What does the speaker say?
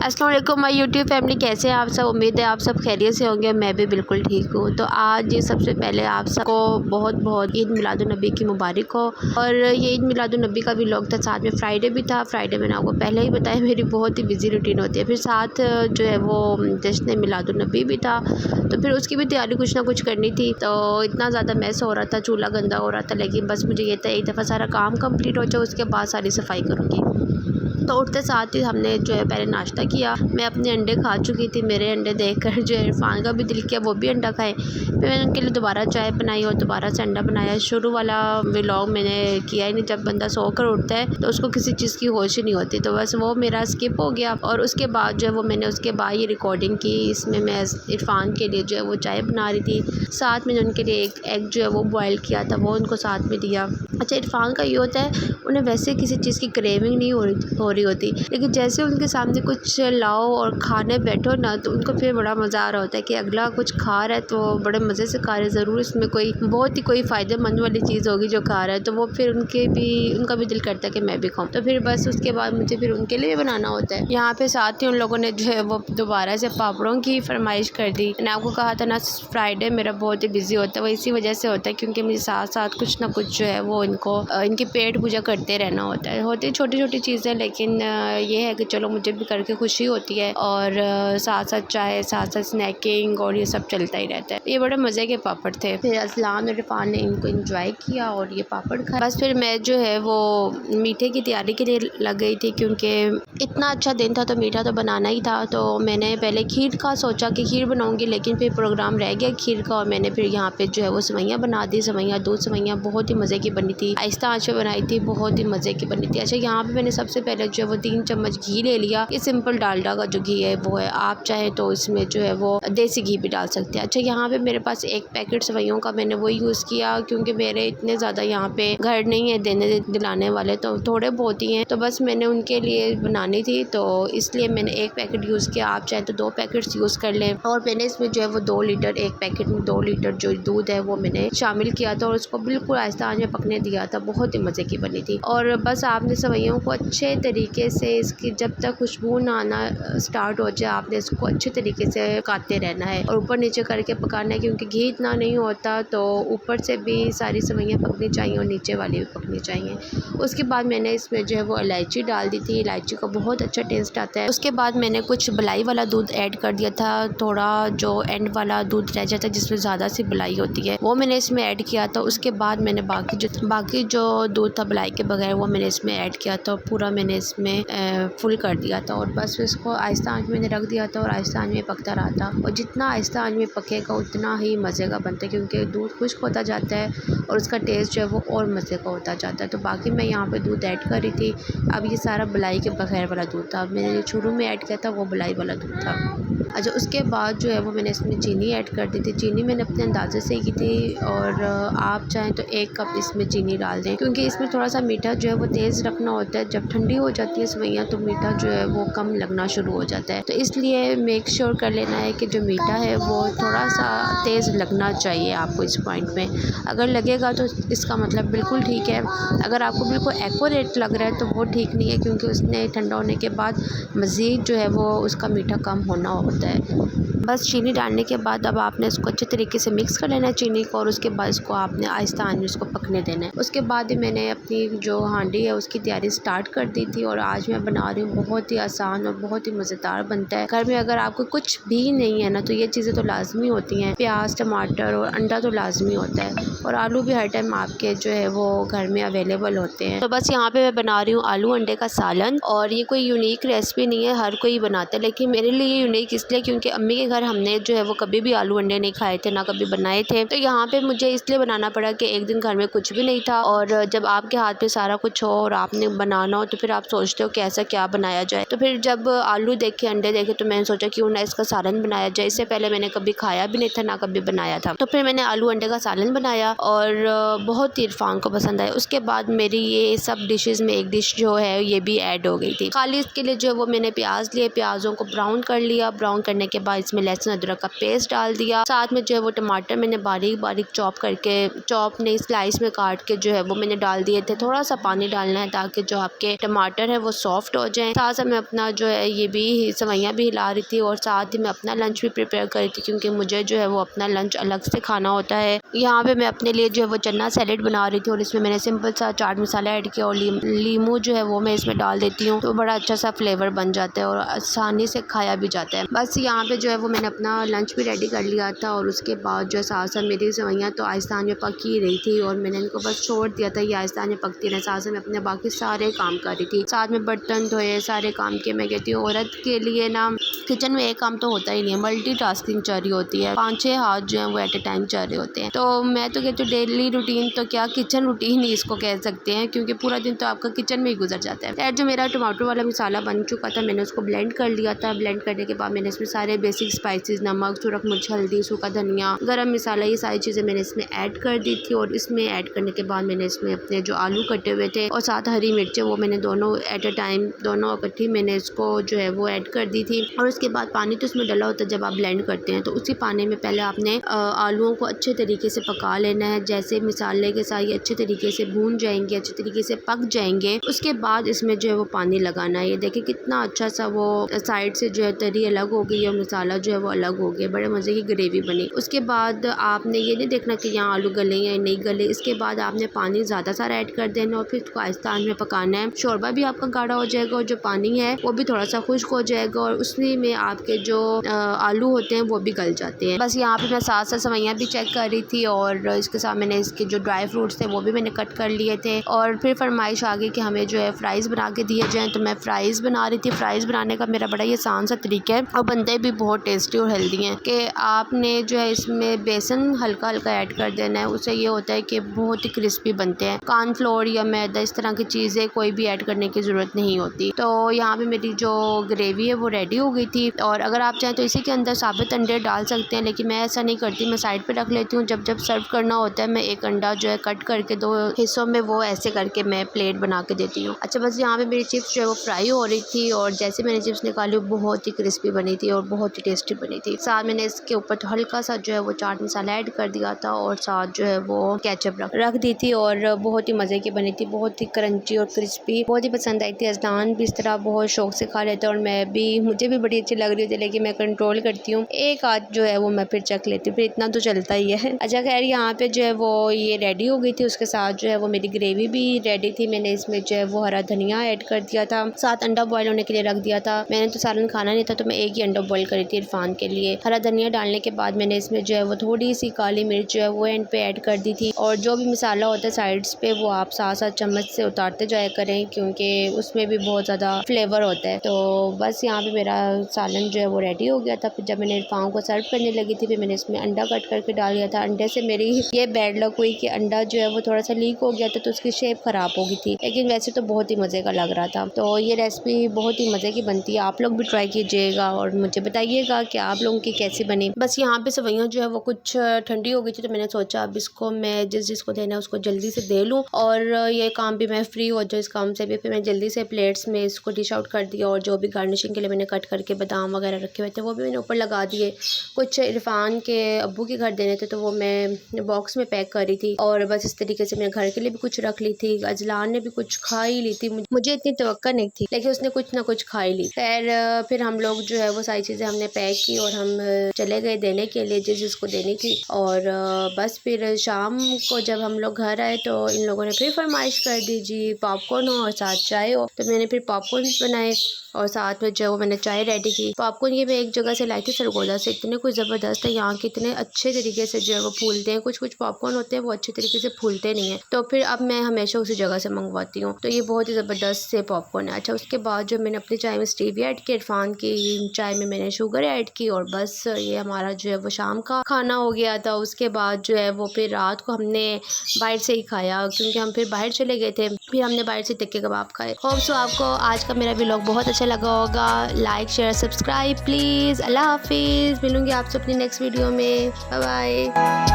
अस्सलाम वालेकुम my YouTube family, कैसे हैं आप सब। उम्मीद है आप सब खैरियत से होंगे। मैं भी बिल्कुल ठीक हूँ। तो आज सबसे पहले आप सबको बहुत बहुत ईद मिलादुन्नबी की मुबारक हो। और ये ईद मिलादुन्नबी का भी व्लॉग था, साथ में फ्राइडे भी था। फ्राइडे मैंने आपको पहले ही बताया मेरी बहुत ही बिजी रूटीन होती है। फिर साथ जो है वो जश्न मिलादुन्नबी भी था, तो फिर उसकी भी तैयारी कुछ ना कुछ करनी थी। तो इतना ज़्यादा मैस हो रहा था, चूल्हा गंदा हो रहा था, लेकिन बस मुझे ये था एक दफ़ा सारा काम कम्प्लीट हो जाए, उसके बाद सारी सफाई करूँगी। तो उठते साथ ही हमने जो है पहले नाश्ता किया। मैं अपने अंडे खा चुकी थी, मेरे अंडे देखकर जो है इरफान का भी दिल किया वो भी अंडा खाए। फिर मैंने उनके लिए दोबारा चाय बनाई और दोबारा से अंडा बनाया। शुरू वाला व्लॉग मैंने किया ही नहीं। जब बंदा सोकर उठता है तो उसको किसी चीज़ की होश ही नहीं होती, तो बस वो मेरा स्किप हो गया। और उसके बाद जो है वो मैंने उसके बाद ये रिकॉर्डिंग की। इसमें मैं इरफान के लिए जो है वो चाय बना रही थी, साथ मैंने उनके लिए एक एग जो है वो बॉयल किया था, वो उनको साथ में दिया। अच्छा, इरफान का ये होता है उन्हें वैसे किसी चीज़ की क्रेविंग नहीं हो रही होती, लेकिन जैसे उनके सामने कुछ लाओ और खाने बैठो ना, तो उनको फिर बड़ा मज़ा आ रहा होता है कि अगला कुछ खा रहा है तो बड़े मज़े से खा रहे हैं, ज़रूर इसमें कोई बहुत ही कोई फ़ायदेमंद वाली चीज़ होगी जो खा रहा है। तो वो फिर उनका भी दिल करता है कि मैं भी खाऊं। तो फिर बस उसके बाद मुझे फिर उनके लिए भी बनाना होता है। यहाँ पे साथ ही उन लोगों ने जो है वो दोबारा से पापड़ों की फरमाइश कर दी। मैंने आपको कहा था ना, फ्राइडे मेरा बहुत ही बिजी होता है, वो इसी वजह से होता है क्योंकि मुझे साथ साथ कुछ ना कुछ जो है वो इनकी पेट पूजा करते रहना होता है। होती छोटी छोटी चीज़ें, लेकिन ये है कि चलो मुझे भी करके खुशी होती है। और साथ साथ चाय, साथ साथ स्नैकिंग और ये सब चलता ही रहता है। ये बड़े मज़े के पापड़ थे। फिर असलान और इरफान ने इनको एंजॉय किया और ये पापड़ खाए। बस फिर मैं जो है वो मीठे की तैयारी के लिए लग गई थी, क्योंकि इतना अच्छा दिन था तो मीठा तो बनाना ही था। तो मैंने पहले खीर का सोचा कि खीर बनाऊँगी, लेकिन फिर प्रोग्राम रह गया खीर का, और मैंने फिर यहाँ पे जो है वो सेवइयाँ बना दी। सेवइयाँ, दूध सेवइयाँ बहुत ही मज़े की बनी थी, आहिस्ता आँच पे बनाई थी, बहुत ही मज़े की बनी थी। अच्छा, यहाँ पे मैंने सबसे पहले जो है वो 3 चम्मच घी ले लिया। ये सिंपल डालडा का जो घी है वो है, आप चाहें तो इसमें जो है वो देसी घी भी डाल सकते हैं। अच्छा, यहाँ पे मेरे पास एक पैकेट सेवइयों का मैंने वो यूज़ किया, क्योंकि मेरे इतने ज़्यादा यहाँ पे घर नहीं है देने दिलाने वाले, तो थोड़े बहुत ही हैं, तो बस मैंने उनके लिए बनानी थी, तो इसलिए मैंने एक पैकेट यूज़ किया। आप चाहें तो 2 पैकेट्स यूज़ कर लें। और मैंने इसमें जो है वो 2 लीटर, एक पैकेट में 2 लीटर जो दूध है वो मैंने शामिल किया था और उसको बिल्कुल आहिस्ता आंच में पकने दिया था। बहुत ही मज़े की बनी थी। और बस आपने सेवइयों को अच्छे तरीके से, इसकी जब तक खुशबू ना आना स्टार्ट हो जाए, आपने इसको अच्छे तरीके से काटते रहना है और ऊपर नीचे करके पकाना है, क्योंकि घी इतना नहीं होता, तो ऊपर से भी सारी सेवइयाँ पकनी चाहिए और नीचे वाली भी पकनी चाहिए। उसके बाद मैंने इसमें जो है वो इलायची डाल दी थी। इलायची का बहुत अच्छा टेस्ट आता है। उसके बाद मैंने कुछ बलाई वाला दूध ऐड कर दिया था, थोड़ा जो एंड वाला दूध रह जाता है जिसमें ज़्यादा सी बलाई होती है, वो मैंने इसमें ऐड किया था। उसके बाद मैंने बाकी जो दूध था बलाई के बगैर वो मैंने इसमें ऐड किया था, पूरा मैंने इसमें फुल कर दिया था। और बस इसको आहिस्ता आंच में रख दिया था और आहिस्ता आंच में पकता रहा था। और जितना आहिस्ता आंच में पकेगा उतना ही मज़े का बनता है, क्योंकि दूध खुश्क होता जाता है और उसका टेस्ट जो है वो और मज़े का होता जाता है। तो बाकी मैं यहाँ पे दूध ऐड कर रही थी। अब ये सारा बलाई के बगैर वाला दूध था, मैंने जो शुरू में ऐड किया था वो बलाई वाला दूध था। अच्छा, उसके बाद जो है वो मैंने इसमें चीनी ऐड कर दी थी। चीनी मैंने अपने अंदाजे से की थी, और आप चाहें तो 1 कप इसमें चीनी डाल दें, क्योंकि इसमें थोड़ा सा मीठा जो है वो तेज़ रखना होता है। जब ठंडी हो जाती है सेवइयाँ तो मीठा जो है वो कम लगना शुरू हो जाता है, तो इसलिए मेक श्योर कर लेना है कि जो मीठा है वो थोड़ा सा तेज़ लगना चाहिए आपको इस पॉइंट में। अगर लगेगा तो इसका मतलब बिल्कुल ठीक है, अगर आपको बिल्कुल एक्यूरेट लग रहा है तो वो ठीक नहीं है, क्योंकि उसने ठंडा होने के बाद मज़ीद जो है वो उसका मीठा कम होना होता है। बस चीनी डालने के बाद अब आपने इसको अच्छे तरीके से मिक्स कर लेना है चीनी को, और उसके बाद इसको आपने आहिस्ता आंच में इसको पकने देना है। उसके बाद ही मैंने अपनी जो हांडी है उसकी तैयारी स्टार्ट कर दी थी, और आज मैं बना रही हूँ। बहुत ही आसान और बहुत ही मज़ेदार बनता है। घर में अगर आपको कुछ भी नहीं है ना, तो ये चीज़ें तो लाजमी होती हैं। प्याज, टमाटर और अंडा तो लाजमी होता है, और आलू भी हर टाइम आपके जो है वो घर में अवेलेबल होते हैं। तो बस यहाँ पे मैं बना रही हूँ आलू अंडे का सालन, और ये कोई यूनिक रेसिपी नहीं है, हर कोई बनाता है, लेकिन मेरे लिए यूनिक इसलिए क्योंकि अम्मी के घर हमने जो है वो कभी भी आलू अंडे नहीं खाए थे, ना कभी बनाए थे। तो यहाँ पे मुझे इसलिए बनाना पड़ा कि एक दिन घर में कुछ भी नहीं था, और जब आपके हाथ पे सारा कुछ हो और आपने बनाना हो तो फिर आप सोचते हो कि ऐसा क्या बनाया जाए। तो फिर जब आलू देखे, अंडे देखे, तो मैंने सोचा क्यों ना इसका सालन बनाया जाए। इससे पहले मैंने कभी खाया भी नहीं था, ना कभी बनाया था। तो फिर मैंने आलू अंडे का सालन बनाया और बहुत ही इरफान को पसंद आया। उसके बाद मेरी ये सब डिशेज़ में एक डिश जो है ये भी ऐड हो गई थी। खाली इसके लिए जो है वो मैंने प्याज लिए, प्याज़ों को ब्राउन कर लिया। ब्राउन करने के बाद इसमें इसमें लहसुन अदरक का पेस्ट डाल दिया। साथ में जो है वो टमाटर मैंने बारीक बारीक चॉप नहीं स्लाइस में काट के जो है वो मैंने डाल दिए थे। थोड़ा सा पानी डालना है ताकि जो आपके टमाटर है वो सॉफ्ट हो जाए। साथ साथ मैं अपना जो है ये भी सवैयाँ भी हिला रही थी और साथ ही मैं अपना लंच भी प्रिपेयर कर रही थी, क्योंकि मुझे जो है वो अपना लंच अलग से खाना होता है। यहाँ पे मैं अपने लिए जो है वो चना सैलेड बना रही थी और इसमें मैंने सिंपल सा चाट मसाला ऐड किया और लीमू जो है वो मैं इसमें डाल देती हूँ, तो बड़ा अच्छा सा फ्लेवर बन जाता है और आसानी से खाया भी जाता है। बस यहाँ पे जो है वो मैंने अपना लंच भी रेडी कर लिया था और उसके बाद जो साथ साथ मेरी सवैयाँ तो आहिस्ता में पक ही रही थी और मैंने इनको बस छोड़ दिया था, ये आहिस्ता में पकती रहे। साथ साथ मैं अपने बाकी सारे काम कर रही थी, साथ में बर्तन धोए, सारे काम किए। मैं कहती हूँ औरत के लिए ना किचन में एक काम तो होता ही नहीं है, मल्टीटास्किंग चल रही होती है, 5-6 हाथ जो है वो एट ए टाइम चल रहे होते हैं। तो मैं तो कहती हूँ डेली रूटीन तो क्या किचन रूटीन ही इसको कह सकते हैं, क्योंकि पूरा दिन तो आपका किचन में ही गुजर जाता है। खैर जो मेरा टमाटर वाला मसाला बन चुका था मैंने उसको ब्लेंड कर लिया था। ब्लेंड करने के बाद मैंने इसमें सारे बेसिक स्पाइसेस नमक, सुरख मिर्च, हल्दी, सूखा धनिया, गरम मसाला, ये सारी चीज़ें मैंने इसमें ऐड कर दी थी। और इसमें ऐड करने के बाद मैंने इसमें अपने जो आलू कटे हुए थे और साथ हरी मिर्चें वो मैंने दोनों एट ए टाइम दोनों इकट्ठी मैंने इसको जो है वो ऐड कर दी थी। और उसके बाद पानी तो इसमें डला होता है जब आप ब्लेंड करते हैं, तो उसी पानी में पहले आपने आलूओं को अच्छे तरीके से पका लेना है। जैसे मसाले के साथ ये अच्छे तरीके से भून जाएंगे, अच्छे तरीके से पक जाएंगे, उसके बाद इसमें जो है वो पानी लगाना है। ये देखिए कितना अच्छा सा वो साइड से जो है तरी अलग हो गई और मसाला जो है वो अलग हो गया, बड़े मज़े की ग्रेवी बनी। उसके बाद आपने ये नहीं देखना कि यहाँ आलू गले या नहीं गले, इसके बाद आपने पानी ज़्यादा सारा ऐड कर देना और फिर इसको आहिस्ता में पकाना है। शोरबा भी आपका गाढ़ा हो जाएगा और जो पानी है वो भी थोड़ा सा खुश्क हो जाएगा और उसमें में आपके जो आलू होते हैं वो भी गल जाते हैं। बस यहाँ पे मैं साथ साथ सवैयाँ भी चेक कर रही थी और इसके साथ मैंने इसके जो ड्राई फ्रूट्स थे वो भी मैंने कट कर लिए थे। और फिर फरमाइश आ गई कि हमें जो है फ्राइज़ बना के दिए जाएँ, तो मैं फ़्राइज़ बना रही थी। फ्राइज़ बनाने का मेरा बड़ा ही आसान सा तरीका है और बनते भी बहुत टेस्टी और हेल्दी हैं कि आपने जो है इसमें बेसन हल्का हल्का ऐड कर देना है। उससे ये होता है कि बहुत ही क्रिस्पी बनते हैं। कॉर्नफ्लोर या मैदा इस तरह की चीज़ें कोई भी ऐड करने की ज़रूरत नहीं होती। तो यहाँ पे मेरी जो ग्रेवी है वो रेडी हो गई थी और अगर आप चाहें तो इसी के अंदर साबुत अंडे डाल सकते हैं, लेकिन मैं ऐसा नहीं करती, मैं साइड पे रख लेती हूँ। जब जब सर्व करना होता है मैं एक अंडा जो है कट करके 2 हिस्सों में वो ऐसे करके मैं प्लेट बना के देती हूँ। अच्छा बस यहाँ पे मेरी चिप्स जो है वो फ्राई हो रही थी और जैसे मैंने चिप्स निकाली बहुत ही क्रिस्पी बनी थी और बहुत ही टेस्टी बनी थी। साथ मैंने इसके ऊपर तो हल्का सा जो है वो चाट मसाला ऐड कर दिया था और साथ जो है वो केचप रख दी थी और बहुत ही मज़े की बनी थी, बहुत ही क्रंची और क्रिस्पी, बहुत ही पसंद आई थी। अजनान भी इस तरह बहुत शौक से खा लेते हैं और मैं भी, मुझे भी बड़ी अच्छी लग रही थी, लेकिन मैं कंट्रोल करती हूँ, एक आध जो है वो मैं फिर चख लेती हूँ, फिर इतना तो चलता ही है। अच्छा खैर यहाँ पे जो है वो ये रेडी हो गई थी, उसके साथ जो है वो मेरी ग्रेवी भी रेडी थी। मैंने इसमें जो है वो हरा धनिया ऐड कर दिया था, साथ अंडा बॉयल होने के लिए रख दिया था। मैंने तो सालन खाना नहीं था तो मैं एक ही अंडा बॉयल करी थी इरफान के लिए। हरा धनिया डालने के बाद मैंने इसमें जो है वो थोड़ी सी काली मिर्च जो है वो एंड पे ऐड कर दी थी और जो भी मसाला होता है साइड्स पे वो आप साथ साथ चम्मच से उतारते जाया करें, क्योंकि उसमें भी बहुत ज़्यादा फ्लेवर होता है। तो बस यहाँ पे मेरा सालन जो है वो रेडी हो गया था। फिर जब मैंने इरफान को सर्व करने लगी थी फिर मैंने इसमें अंडा कट करके डाल दिया था। अंडे से मेरी ये बैड लक हुई कि अंडा जो है वो थोड़ा सा लीक हो गया था तो उसकी शेप ख़राब हो गई थी, लेकिन वैसे तो बहुत ही मज़े का लग रहा था। तो ये रेसिपी बहुत ही मज़े की बनती है, आप लोग भी ट्राई कीजिएगा और मुझे बताइएगा कि आप लोगों की कैसी बनी। बस यहाँ पे सवैयाँ जो है वो कुछ ठंडी हो गई थी तो मैंने सोचा अब इसको मैं जिसको देना है उसको जल्दी से दे लूँ और ये काम भी मैं फ्री हो जाऊँ इस काम से भी। फिर मैं जल्दी से प्लेट्स में इसको डिश आउट कर दिया और जो भी गार्निशिंग के लिए मैंने कट करके बादाम वगैरह रखे हुए थे वो भी मैंने ऊपर लगा दिए। कुछ इरफान के अब्बू के घर देने थे तो वो मैं बॉक्स में पैक करी थी और बस इस तरीके से मैं घर के लिए भी कुछ रख ली थी। अजलान ने भी कुछ खा ही ली थी, मुझे इतनी तवक्का नहीं थी लेकिन उसने कुछ ना कुछ खा ही ली। खैर फिर हम लोग जो है वो सारी चीज़ें हमने पैक की और हम चले गए देने के लिए जिसको देनी थी। और बस फिर शाम को जब हम लोग घर आए तो इन लोगों ने फिर फरमाइश कर दी जी पॉपकॉर्न हो और साथ चाय हो, तो मैंने फिर पॉपकॉर्न बनाए और साथ में जो मैंने चाय रेडी की। पॉपकॉर्न ये मैं एक जगह से लाई थी सरगोदा से, इतने कुछ ज़बरदस्त है यहाँ के, इतने अच्छे तरीके से जो है वो फूलते हैं। कुछ पॉपकॉर्न होते हैं वो अच्छे तरीके से फूलते नहीं हैं, तो फिर अब मैं हमेशा उसी जगह से मंगवाती हूँ। तो ये बहुत ही ज़बरदस्त से पॉपकॉर्न है। अच्छा उसके बाद जो मैंने अपनी चाय में स्टीविया ऐड की, इरफान की चाय में मैंने शुगर ऐड की और बस ये हमारा जो है वो शाम का खाना हो गया था। उसके बाद जो है वो फिर रात को हमने बाहर से ही खाया क्योंकि हम फिर बाहर चले गए थे, फिर हमने बाहर से टिक्के कबाब खाए। होप सो आपको आज का मेरा व्लॉग बहुत अच्छा लगा होगा। Like share subscribe please. अल्लाह हाफिज़, मिलूंगी आपसे अपनी नेक्स्ट वीडियो में। Bye bye.